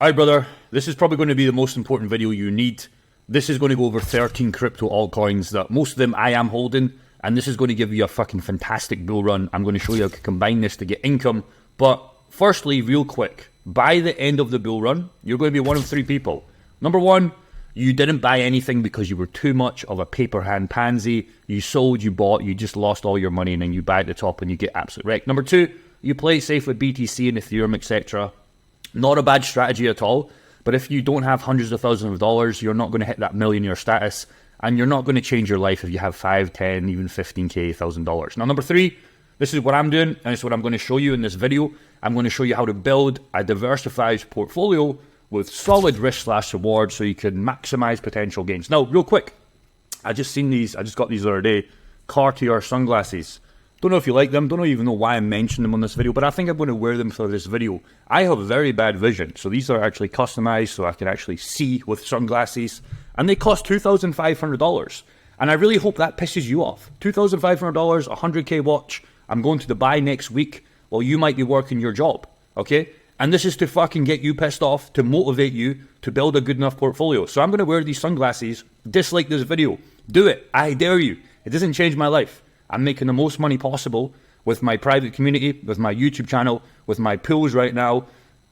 Alright brother, this is probably going to be the most important video you need. This is going to go over 13 crypto altcoins that most of them I am holding, and this is going to give you a fucking fantastic bull run. I'm going to show you how to combine this to get income. But firstly, real quick, by the end of the bull run, you're going to be one of three people. Number one, you didn't buy anything because you were too much of a paper hand pansy. You sold, you bought, you just lost all your money, and then you buy at the top and you get absolutely wrecked. Number two, you play it safe with BTC and Ethereum, etc. Not a bad strategy at all, but if you don't have hundreds of thousands of dollars, you're not going to hit that millionaire status, and you're not going to change your life if you have 5, 10, even 15k, $1,000. Now, number three, this is what I'm doing, and it's what I'm going to show you in this video. I'm going to show you how to build a diversified portfolio with solid risk/reward so you can maximize potential gains. Now, real quick, I just got these the other day, Cartier sunglasses. Don't know if you like them, don't even know why I mentioned them on this video, but I think I'm going to wear them for this video. I have very bad vision, so these are actually customized so I can actually see with sunglasses, and they cost $2,500. And I really hope that pisses you off. $2,500, a 100k watch, I'm going to Dubai next week, while you might be working your job, okay? And this is to fucking get you pissed off, to motivate you to build a good enough portfolio. So I'm going to wear these sunglasses, dislike this video, do it, I dare you. It doesn't change my life. I'm making the most money possible with my private community, with my YouTube channel, with my pools right now.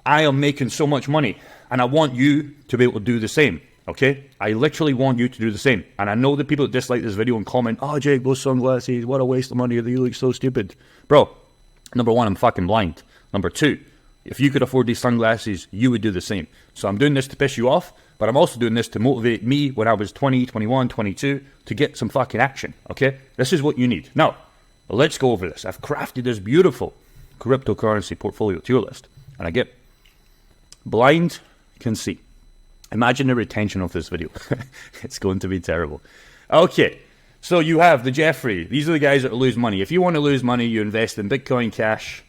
I am making so much money, and I want you to be able to do the same, okay? I literally want you to do the same. And I know the people that dislike this video and comment, oh, Jake, those sunglasses, what a waste of money, you look so stupid. Bro, number one, I'm fucking blind. Number two, if you could afford these sunglasses, you would do the same. So I'm doing this to piss you off, but I'm also doing this to motivate me when I was 20, 21, 22 to get some fucking action, okay? This is what you need. Now, let's go over this. I've crafted this beautiful cryptocurrency portfolio tier list, and I get blind can see. Imagine the retention of this video. It's going to be terrible. Okay, so you have the Jeffrey. These are the guys that lose money. If you want to lose money, you invest in Bitcoin Cash,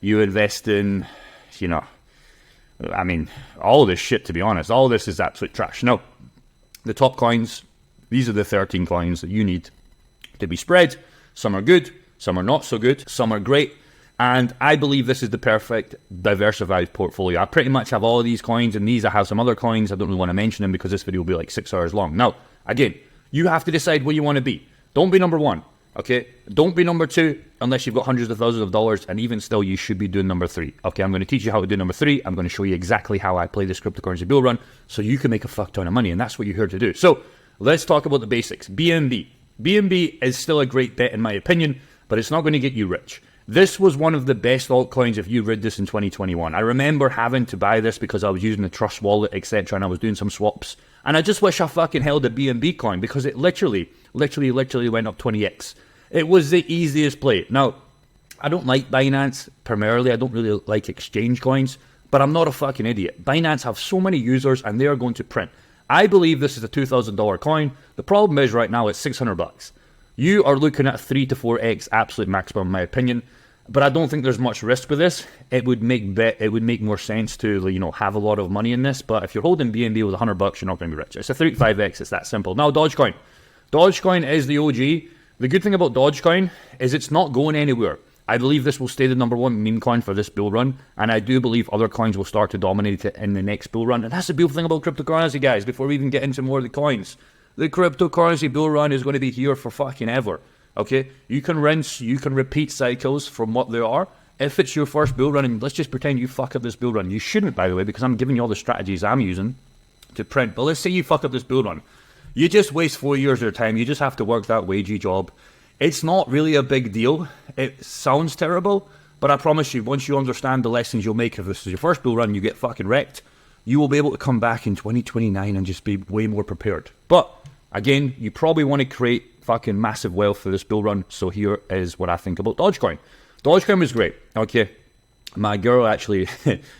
you invest in, you know, I mean, all of this shit, to be honest, all of this is absolute trash. Now, the top coins, these are the 13 coins that you need to be spread. Some are good, some are not so good, some are great. And I believe this is the perfect diversified portfolio. I pretty much have all of these coins, and these I have some other coins. I don't really want to mention them because this video will be like 6 hours long. Now, again, you have to decide where you want to be. Don't be number one. Okay, don't be number two unless you've got hundreds of thousands of dollars, and even still, you should be doing number three. Okay, I'm going to teach you how to do number three. I'm going to show you exactly how I play this cryptocurrency bull run so you can make a fuck ton of money, and that's what you're here to do. So let's talk about the basics. BNB. BNB is still a great bet in my opinion, but it's not going to get you rich. This was one of the best altcoins if you read this in 2021. I remember having to buy this because I was using the Trust wallet, etc., and I was doing some swaps. And I just wish I fucking held a BNB coin because it literally went up 20x. It was the easiest play. Now, I don't like Binance primarily. I don't really like exchange coins, but I'm not a fucking idiot. Binance have so many users and they are going to print. I believe this is a $2,000 coin. The problem is right now it's $600. You are looking at 3 to 4x absolute maximum in my opinion, but I don't think there's much risk with this. It would make more sense to, you know, have a lot of money in this, but if you're holding BNB with $100, you're not going to be rich. It's a 35x, it's that simple. Now, Dogecoin. Dogecoin is the OG. The good thing about Dogecoin is it's not going anywhere. I believe this will stay the number one meme coin for this bull run, and I do believe other coins will start to dominate it in the next bull run. And that's the beautiful thing about cryptocurrency, guys, before we even get into more of the coins. The cryptocurrency bull run is going to be here for fucking ever, okay? You can rinse, you can repeat cycles from what they are. If it's your first bull run, and let's just pretend you fuck up this bull run. You shouldn't, by the way, because I'm giving you all the strategies I'm using to print. But let's say you fuck up this bull run. You just waste 4 years of your time. You just have to work that wagey job. It's not really a big deal. It sounds terrible, but I promise you, once you understand the lessons you'll make, if this is your first bull run, you get fucking wrecked, you will be able to come back in 2029 and just be way more prepared. But again, you probably want to create fucking massive wealth for this bull run. So here is what I think about Dogecoin. Dogecoin was great. Okay. My girl actually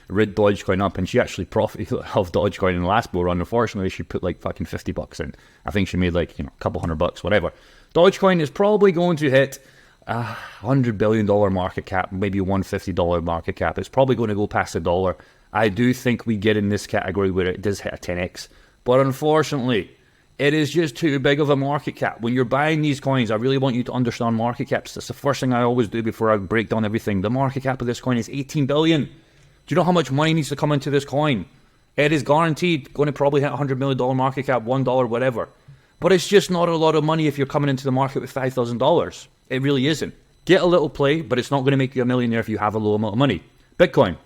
read Dogecoin up, and she actually profited off Dogecoin in the last bull run. Unfortunately, she put like fucking $50 in. I think she made like, you know, a couple $100, whatever. Dogecoin is probably going to hit a $100 billion market cap, maybe $150 market cap. It's probably going to go past $1. I do think we get in this category where it does hit a 10x. But unfortunately, it is just too big of a market cap. When you're buying these coins, I really want you to understand market caps. That's the first thing I always do before I break down everything. The market cap of this coin is 18 billion. Do you know how much money needs to come into this coin? It is guaranteed going to probably hit $100 million market cap, $1, whatever. But it's just not a lot of money if you're coming into the market with $5,000. It really isn't. Get a little play, but it's not going to make you a millionaire if you have a low amount of money. Bitcoin.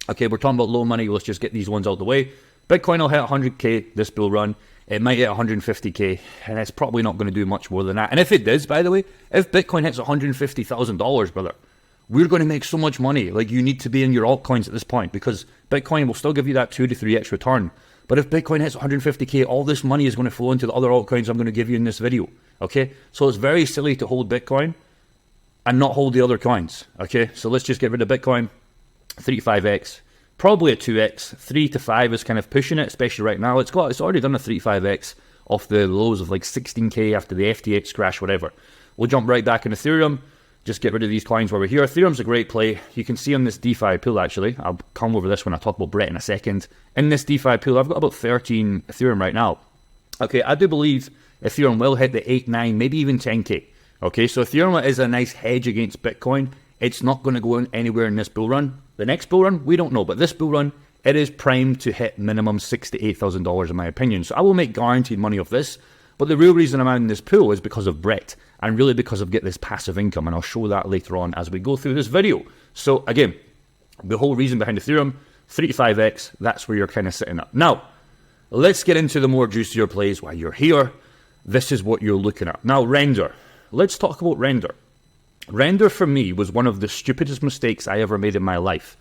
Okay, we're talking about low money. Let's just get these ones out of the way. Bitcoin will hit 100K this bull run. It might hit 150K, and it's probably not going to do much more than that. And if it does, by the way, if Bitcoin hits $150,000, brother, we're going to make so much money. Like, you need to be in your altcoins at this point, because Bitcoin will still give you that 2 to 3x return. But if Bitcoin hits 150K, all this money is going to flow into the other altcoins I'm going to give you in this video. Okay, so it's very silly to hold Bitcoin and not hold the other coins. Okay, so let's just get rid of Bitcoin. 3 to 5x, probably a 2x. 3 to 5 is kind of pushing it, especially right now. It's already done a 3 to 5x off the lows of like 16K after the FTX crash, whatever. We'll jump right back in Ethereum. Just get rid of these coins while we're here. Ethereum's a great play. You can see on this DeFi pool, actually. I'll come over this when I talk about Brett in a second. In this DeFi pool, I've got about 13 Ethereum right now. Okay, I do believe Ethereum will hit the 8, 9, maybe even 10K. Okay, so Ethereum is a nice hedge against Bitcoin. It's not going to go anywhere in this bull run. The next bull run, we don't know. But this bull run, it is primed to hit minimum $6,000 to $8,000 in my opinion. So I will make guaranteed money off this. But the real reason I'm out in this pool is because of Brett. And really because of get this passive income. And I'll show that later on as we go through this video. So again, the whole reason behind Ethereum, 3 to 5x, that's where you're kind of sitting at. Now, let's get into the more juicier plays while you're here. This is what you're looking at. Now, Render. Let's talk about Render. Render for me was one of the stupidest mistakes I ever made in my life.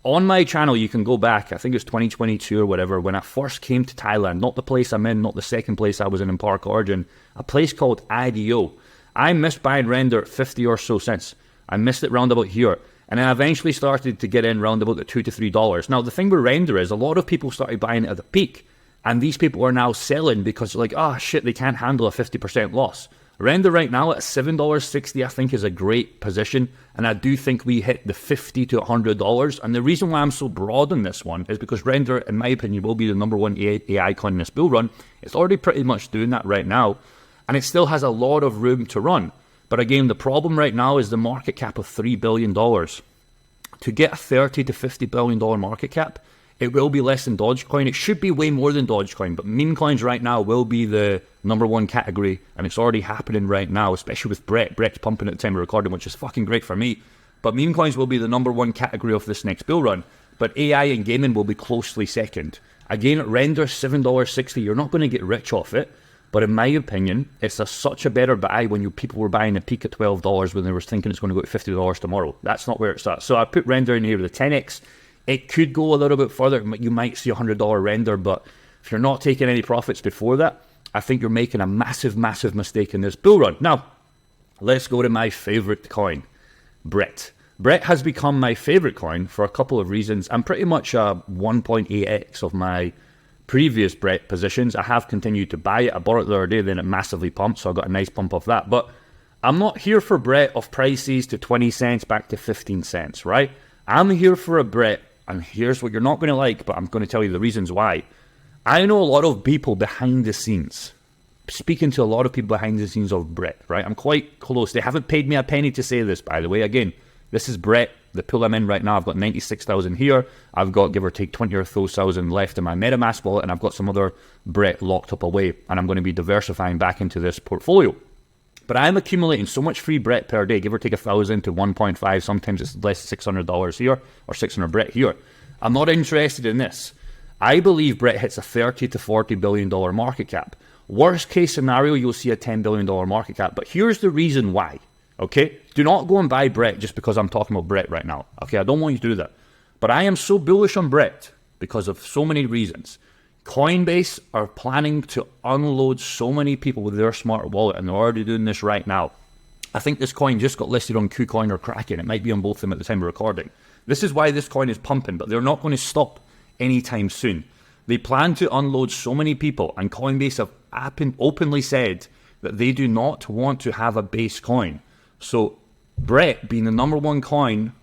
On my channel, you can go back, I think it was 2022 or whatever, when I first came to Thailand, not the place I'm in, not the second place I was in Park Origin, a place called IDO. I missed buying Render 50 or so cents. I missed it round about here. And I eventually started to get in round about the $2 to $3. Now, the thing with Render is a lot of people started buying it at the peak. And these people are now selling because they're like, oh shit, they can't handle a 50% loss. Render right now at $7.60 I think is a great position, and I do think we hit the $50 to $100. And the reason why I'm so broad on this one is because Render, in my opinion, will be the #1 AI coin in this bull run. It's already pretty much doing that right now, and it still has a lot of room to run. But again, the problem right now is the market cap of $3 billion. To get a $30 to $50 billion market cap, it will be less than Dogecoin. It should be way more than Dogecoin, but meme coins right now will be the #1 category, and it's already happening right now, especially with Brett. Brett's pumping at the time of recording, which is fucking great for me. But meme coins will be the #1 category of this next bull run, but AI and gaming will be closely second. Again, Render $7.60, you're not going to get rich off it, but in my opinion, it's such a better buy when people were buying a peak at $12 when they were thinking it's going to go to $50 tomorrow. That's not where it's at. So I put Render in here with a 10x. It could go a little bit further. You might see a $100 Render, but if you're not taking any profits before that, I think you're making a massive, massive mistake in this bull run. Now, let's go to my favorite coin, Brett. Brett has become my favorite coin for a couple of reasons. I'm pretty much a 1.8x of my previous Brett positions. I have continued to buy it. I bought it the other day, then it massively pumped, so I got a nice pump off that. But I'm not here for Brett of prices to 20 cents back to 15 cents, right? I'm here for a Brett. And here's what you're not going to like, but I'm going to tell you the reasons why. I know a lot of people behind the scenes. Speaking to a lot of people behind the scenes of Brett, right? I'm quite close. They haven't paid me a penny to say this, by the way. Again, this is Brett, the pool I'm in right now. I've got 96,000 here. I've got, give or take, 20 or so thousand left in my MetaMask wallet, and I've got some other Brett locked up away, and I'm going to be diversifying back into this portfolio. But I'm accumulating so much free Brett per day, give or take 1,000 to 1.5. Sometimes it's less $600 here, or 600 Brett here. I'm not interested in this. I believe Brett hits a $30 to $40 billion market cap. Worst case scenario, you'll see a $10 billion market cap. But here's the reason why, okay? Do not go and buy Brett just because I'm talking about Brett right now. Okay, I don't want you to do that. But I am so bullish on Brett because of so many reasons. Coinbase are planning to unload so many people with their smart wallet, and they're already doing this right now. I think this coin just got listed on KuCoin or Kraken. It might be on both of them at the time of recording. This is why this coin is pumping, but they're not going to stop anytime soon. They plan to unload so many people, and Coinbase have openly said that they do not want to have a base coin. So Brett being the #1 coin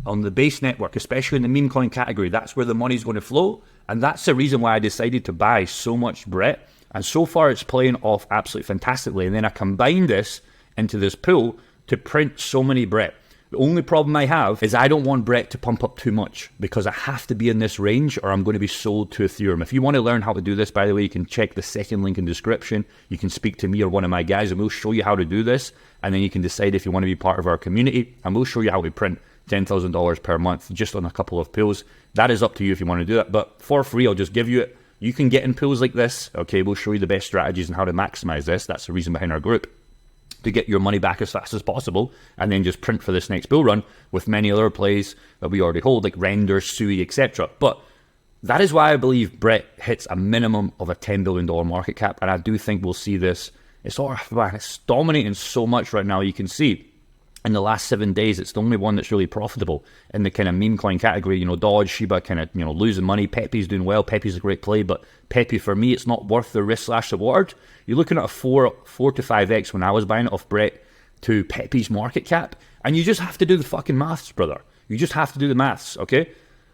on the base network, especially in the meme coin category, that's where the money's going to flow. And that's the reason why I decided to buy so much Brett. And so far it's playing off absolutely fantastically. And then I combine this into this pool to print so many Brett. The only problem I have is I don't want Brett to pump up too much because I have to be in this range or I'm going to be sold to Ethereum. If you want to learn how to do this, by the way, you can check the second link in the description. You can speak to me or one of my guys and we'll show you how to do this. And then you can decide if you want to be part of our community and we'll show you how we print $10,000 per month just on a couple of pools. That is up to you if you want to do that. But for free, I'll just give you it. You can get in pools like this. Okay, we'll show you the best strategies and how to maximize this. That's the reason behind our group, to get your money back as fast as possible and then just print for this next bull run with many other plays that we already hold, like Render, Sui, etc. But that is why I believe Brett hits a minimum of a $10 billion market cap, and I do think we'll see this. It's dominating so much right now. You can see in the last 7 days, it's the only one that's really profitable in the kind of meme coin category. You know, Dodge, Shiba kind of, losing money. Pepe's doing well. Pepe's a great play, but Pepe, for me, it's not worth the risk/reward. You're looking at a 4 to 5x when I was buying it off Brett to Pepe's market cap, and you just have to do the fucking maths, brother. You just have to do the maths, okay?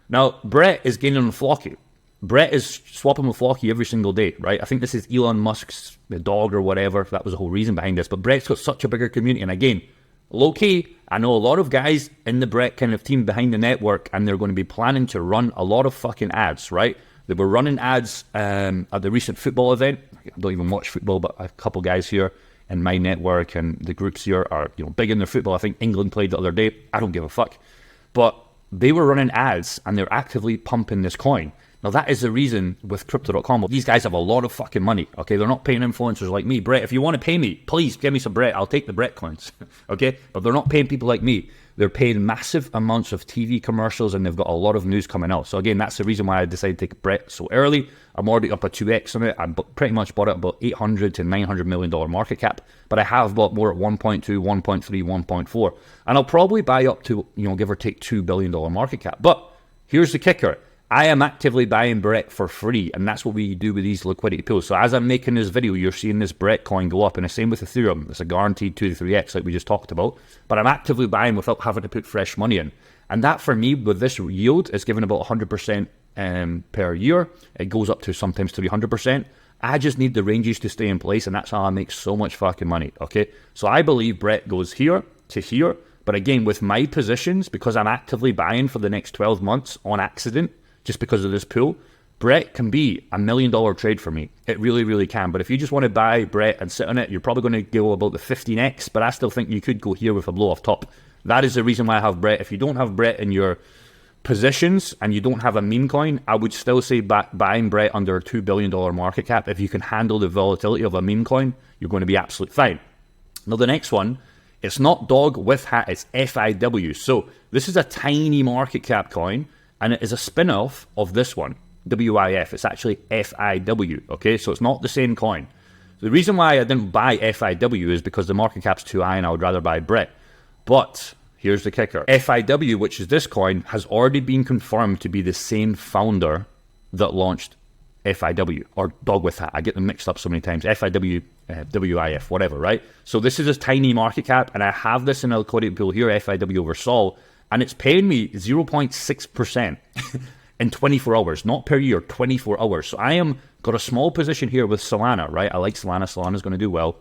Now, Brett is gaining on Flocky. Brett is swapping with Flocky every single day, right? I think this is Elon Musk's dog or whatever. That was the whole reason behind this. But Brett's got such a bigger community, and again, low-key, I know a lot of guys in the Brett kind of team behind the network, and they're going to be planning to run a lot of fucking ads, right? They were running ads at the recent football event. I don't even watch football, but a couple guys here in my network and the groups here are big in their football. I think England played the other day. I don't give a fuck. But they were running ads, and they're actively pumping this coin. Now, that is the reason with Crypto.com. These guys have a lot of fucking money, okay? They're not paying influencers like me. Brett, if you want to pay me, please give me some Brett. I'll take the Brett coins, okay? But they're not paying people like me. They're paying massive amounts of TV commercials, and they've got a lot of news coming out. So again, that's the reason why I decided to take Brett so early. I'm already up a 2x on it. I pretty much bought it about $800 to $900 million market cap, but I have bought more at 1.2, 1.3, 1.4. And I'll probably buy up to, give or take $2 billion market cap. But here's the kicker. I am actively buying Brett for free, and that's what we do with these liquidity pools. So as I'm making this video, you're seeing this Brett coin go up, and the same with Ethereum. It's a guaranteed 2 to 3x like we just talked about, but I'm actively buying without having to put fresh money in. And that for me, with this yield, is given about 100% per year. It goes up to sometimes 300%. I just need the ranges to stay in place, and that's how I make so much fucking money, okay? So I believe Brett goes here to here, but again, with my positions, because I'm actively buying for the next 12 months on accident, just because of this pool, Brett can be $1 million trade for me. It really, really can. But if you just want to buy Brett and sit on it, you're probably going to go about the 15x, but I still think you could go here with a blow off top. That is the reason why I have Brett. If you don't have Brett in your positions and you don't have a meme coin, I would still say buying Brett under a $2 billion market cap. If you can handle the volatility of a meme coin, you're going to be absolutely fine. Now, the next one, it's not dog with hat, it's FIW. So this is a tiny market cap coin, and it is a spin-off of this one, WIF. It's actually FIW, okay? So it's not the same coin. The reason why I didn't buy FIW is because the market cap's too high and I would rather buy Brett. But here's the kicker. FIW, which is this coin, has already been confirmed to be the same founder that launched FIW, or dog with hat. I get them mixed up so many times. FIW, WIF, whatever, right? So this is a tiny market cap, and I have this in a liquidity pool here, FIW over Sol, and it's paying me 0.6% in 24 hours, not per year, 24 hours. So I am got a small position here with Solana, right? I like Solana. Solana's going to do well.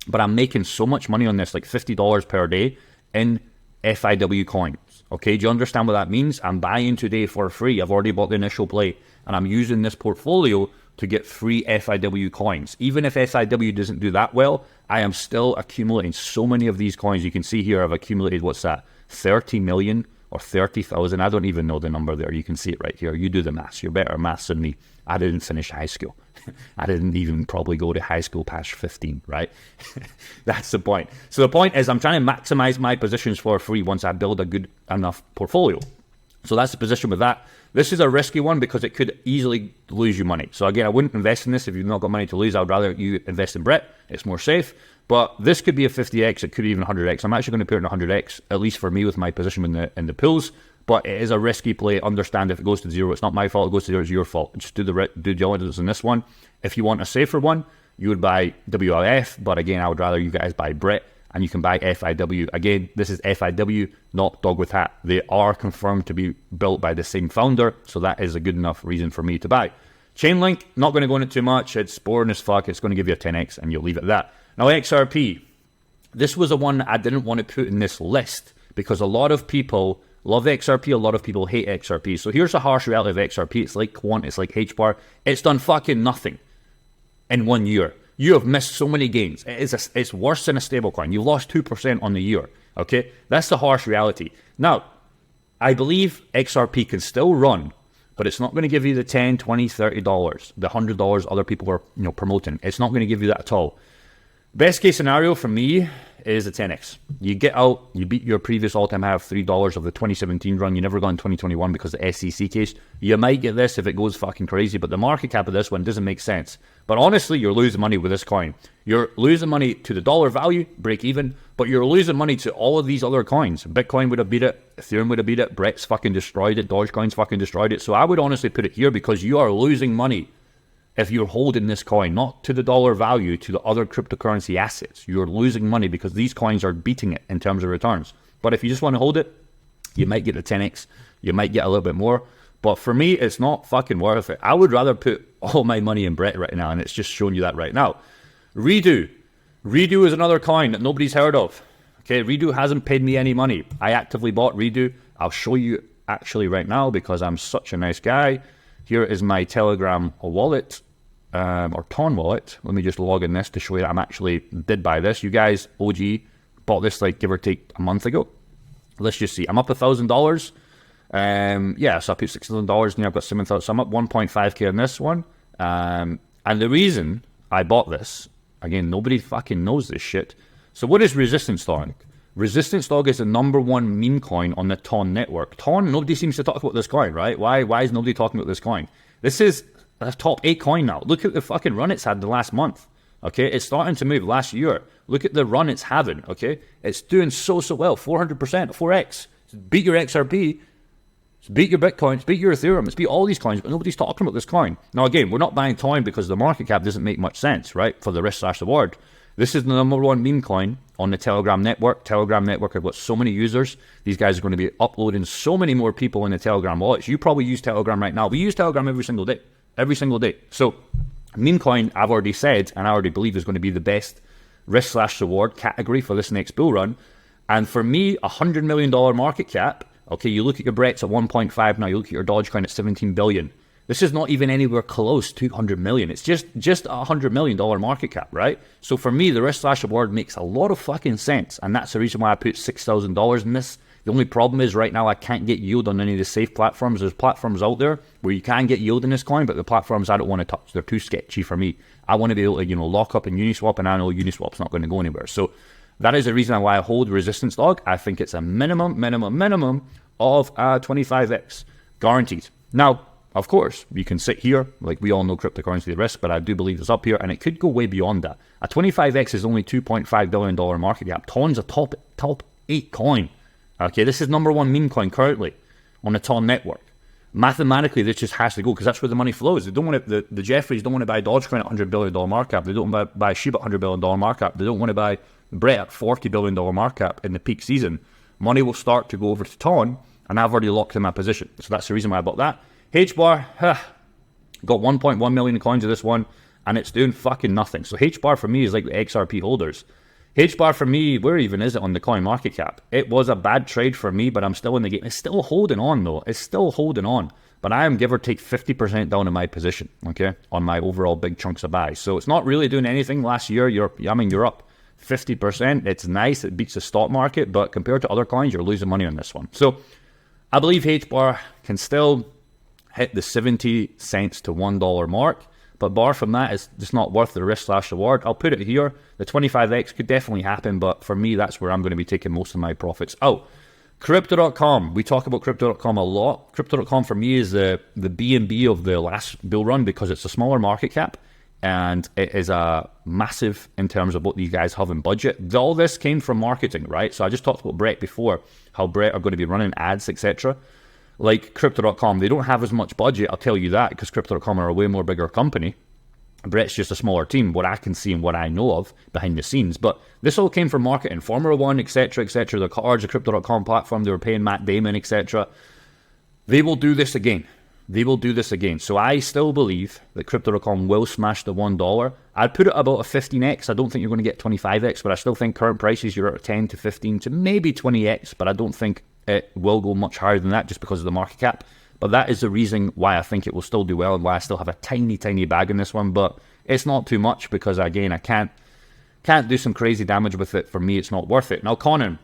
But I'm making so much money on this, like $50 per day in FIW coins. Okay, do you understand what that means? I'm buying today for free. I've already bought the initial play, and I'm using this portfolio to get free FIW coins. Even if FIW doesn't do that well, I am still accumulating so many of these coins. You can see here I've accumulated, what's that, 30 million or 30,000. I don't even know the number there. You can see it right here. You do the maths. You're better at maths than me. I didn't finish high school. I didn't even probably go to high school past 15, right? That's the point. So the point is I'm trying to maximize my positions for free once I build a good enough portfolio. So that's the position with that. This is a risky one because it could easily lose you money. So again, I wouldn't invest in this if you've not got money to lose. I would rather you invest in Brett. It's more safe. But this could be a 50x. It could be even 100x. I'm actually going to put it in 100x, at least for me with my position in the pools. But it is a risky play. Understand if it goes to zero, it's not my fault. It goes to zero, it's your fault. Just do the due diligence in this one. If you want a safer one, you would buy WIF. But again, I would rather you guys buy Brett. And you can buy FIW. Again, this is FIW, not dog with hat. They are confirmed to be built by the same founder. So that is a good enough reason for me to buy. Chainlink, not going to go into it too much. It's boring as fuck. It's going to give you a 10x and you'll leave it at that. Now XRP. This was a one I didn't want to put in this list because a lot of people love XRP, a lot of people hate XRP. So here's a harsh reality of XRP. It's like Quant, it's like HBAR. It's done fucking nothing in 1 year. You have missed so many gains. It's worse than a stablecoin. You've lost 2% on the year, okay? That's the harsh reality. Now, I believe XRP can still run, but it's not going to give you the $10, $20, $30, the $100 other people are promoting. It's not going to give you that at all. Best case scenario for me is a 10x. You get out, you beat your previous all-time high of $3 of the 2017 run. You never got in 2021 because of the SEC case. You might get this if it goes fucking crazy, but the market cap of this one doesn't make sense. But honestly, you're losing money with this coin. You're losing money to the dollar value, break even, but you're losing money to all of these other coins. Bitcoin would have beat it, Ethereum would have beat it, Brett's fucking destroyed it, Dogecoin's fucking destroyed it. So I would honestly put it here because you are losing money if you're holding this coin, not to the dollar value, to the other cryptocurrency assets. You're losing money because these coins are beating it in terms of returns. But if you just want to hold it, you might get the 10x, you might get a little bit more. But for me, it's not fucking worth it. I would rather put all my money in Brett right now, and it's just showing you that right now. Redo. Redo is another coin that nobody's heard of. Okay, Redo hasn't paid me any money. I actively bought Redo. I'll show you actually right now because I'm such a nice guy. Here is my Telegram wallet, or Ton wallet. Let me just log in this to show you that I'm actually did buy this. You guys, OG, bought this like give or take a month ago. Let's just see. I'm up $1,000. Yeah, so I put $6,000 and I've got 7,000. So I'm up 1.5k on this one. And the reason I bought this, again, nobody fucking knows this shit. So what is Resistance Dog? Resistance Dog is the #1 meme coin on the Ton network. Ton, nobody seems to talk about this coin, right? Why is nobody talking about this coin? This is a top 8 coin now. Look at the fucking run it's had the last month. Okay, it's starting to move last year. Look at the run it's having, okay? It's doing so well, 400%, 4x. It's beat your XRP, it's beat your Bitcoin, it's beat your Ethereum, it's beat all these coins, but nobody's talking about this coin. Now again, we're not buying Ton because the market cap doesn't make much sense, right? For the risk/reward. This is the #1 meme coin on the Telegram network. Telegram network, I've got so many users. These guys are going to be uploading so many more people in the Telegram wallets. You probably use Telegram right now. We use Telegram every single day. Every single day. So meme coin, I've already said, and I already believe is going to be the best risk/reward category for this next bull run. And for me, $100 million market cap. Okay, you look at your Brett's at 1.5 now. You look at your Dogecoin at 17 billion. This is not even anywhere close to 100 million. It's just a $100 million market cap, right? So for me, the risk/reward makes a lot of fucking sense. And that's the reason why I put $6,000 in this. The only problem is right now I can't get yield on any of the safe platforms. There's platforms out there where you can get yield in this coin, but the platforms I don't want to touch. They're too sketchy for me. I want to be able to, lock up in Uniswap, and I know Uniswap's not going to go anywhere. So that is the reason why I hold Resistance Dog. I think it's a minimum of 25x. Guaranteed. Now, of course, you can sit here, like we all know cryptocurrency the risk, but I do believe it's up here, and it could go way beyond that. A 25x is only $2.5 billion market cap. Ton's a top 8 coin. Okay, this is #1 meme coin currently on the Ton network. Mathematically, this just has to go because that's where the money flows. They don't want to, the Jeffries don't want to buy Dogecoin at $100 billion market cap. They don't want to buy Shiba at $100 billion market cap. They don't want to buy Brett at $40 billion market cap in the peak season. Money will start to go over to Ton, and I've already locked in my position. So that's the reason why I bought that. HBAR, got 1.1 million coins of this one, and it's doing fucking nothing. So HBAR for me is like the XRP holders. HBAR for me, where even is it on the coin market cap? It was a bad trade for me, but I'm still in the game. It's still holding on though. It's still holding on. But I am give or take 50% down in my position, okay, on my overall big chunks of buys. So it's not really doing anything. Last year, you're up 50%. It's nice. It beats the stock market, but compared to other coins, you're losing money on this one. So I believe HBAR can still hit the 70 cents to $1 mark. But bar from that, it's just not worth the risk/reward. I'll put it here. The 25x could definitely happen, but for me, that's where I'm going to be taking most of my profits out. Crypto.com. We talk about Crypto.com a lot. Crypto.com for me is the B&B of the last bull run because it's a smaller market cap and it is a massive in terms of what these guys have in budget. All this came from marketing, right? So I just talked about Brett before, how Brett are going to be running ads, etc. Like Crypto.com, they don't have as much budget, I'll tell you that, because Crypto.com are a way more bigger company. Brett's just a smaller team, what I can see and what I know of behind the scenes. But this all came from marketing, Formula One, etc., etc. The cards, the Crypto.com platform, they were paying Matt Damon, etc. They will do this again. they will do this again. So I still believe that Crypto.com will smash the $1. I'd put it about a 15x. I don't think you're going to get 25x, but I still think current prices, you're at 10 to 15 to maybe 20x, but I don't think it will go much higher than that just because of the market cap. But that is the reason why I think it will still do well and why I still have a tiny, tiny bag in this one. But it's not too much because, again, I can't do some crazy damage with it. For me, it's not worth it. Now, Conan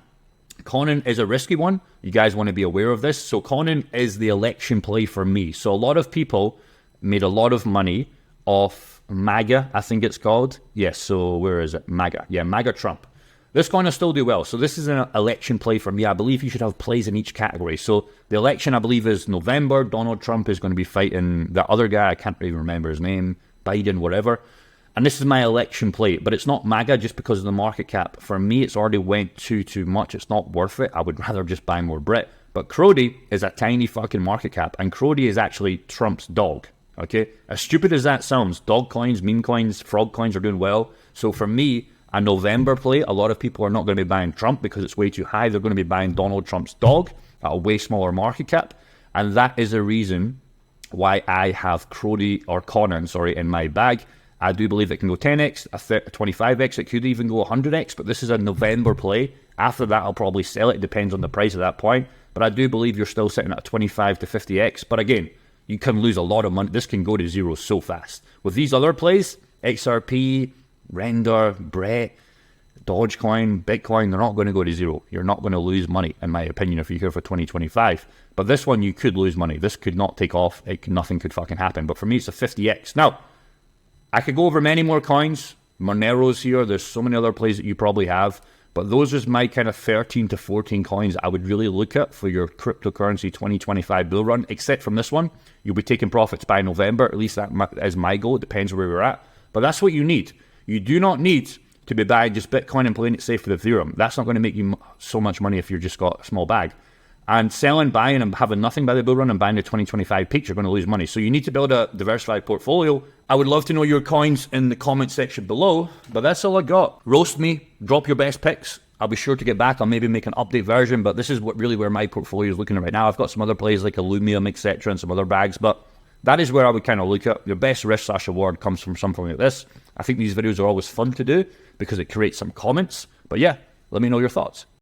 is a risky one. You guys want to be aware of this. So Conan is the election play for me. So a lot of people made a lot of money off MAGA, I think it's called. Yes, so where is it? MAGA. Yeah, MAGA Trump. This coin will still do well. So this is an election play for me. I believe you should have plays in each category. So the election, I believe, is November. Donald Trump is going to be fighting the other guy. I can't even remember his name. Biden, whatever. And this is my election play. But it's not MAGA just because of the market cap. For me, it's already went too much. It's not worth it. I would rather just buy more Brit. But Crody is a tiny fucking market cap. And Crody is actually Trump's dog. Okay? As stupid as that sounds, dog coins, meme coins, frog coins are doing well. So for me, a November play, a lot of people are not going to be buying Trump because it's way too high. They're going to be buying Donald Trump's dog at a way smaller market cap. And that is the reason why I have Crody or Conan, in my bag. I do believe it can go 10x, a 25x, it could even go 100x, but this is a November play. After that, I'll probably sell it. It depends on the price at that point. But I do believe you're still sitting at a 25 to 50x. But again, you can lose a lot of money. This can go to zero so fast. With these other plays, XRP, Render, Brett, Dogecoin, Bitcoin, they're not going to go to zero. You're not going to lose money, in my opinion, if you're here for 2025. But this one, you could lose money. This could not take off. Nothing could fucking happen. But for me, it's a 50x. Now, I could go over many more coins. Monero's here. There's so many other plays that you probably have. But those are my kind of 13 to 14 coins I would really look at for your cryptocurrency 2025 bull run. Except from this one, you'll be taking profits by November. At least that is my goal. It depends where we're at. But that's what you need. You do not need to be buying just Bitcoin and playing it safe with Ethereum. That's not going to make you so much money if you've just got a small bag. And selling, buying, and having nothing by the bull run and buying the 2025 peaks, you're going to lose money. So you need to build a diversified portfolio. I would love to know your coins in the comment section below, but that's all I got. Roast me, drop your best picks. I'll be sure to get back. I'll maybe make an update version, but this is where my portfolio is looking at right now. I've got some other plays like Illumium, etc., and some other bags, but that is where I would kind of look at. Your best risk/reward comes from something like this. I think these videos are always fun to do because it creates some comments. But yeah, let me know your thoughts.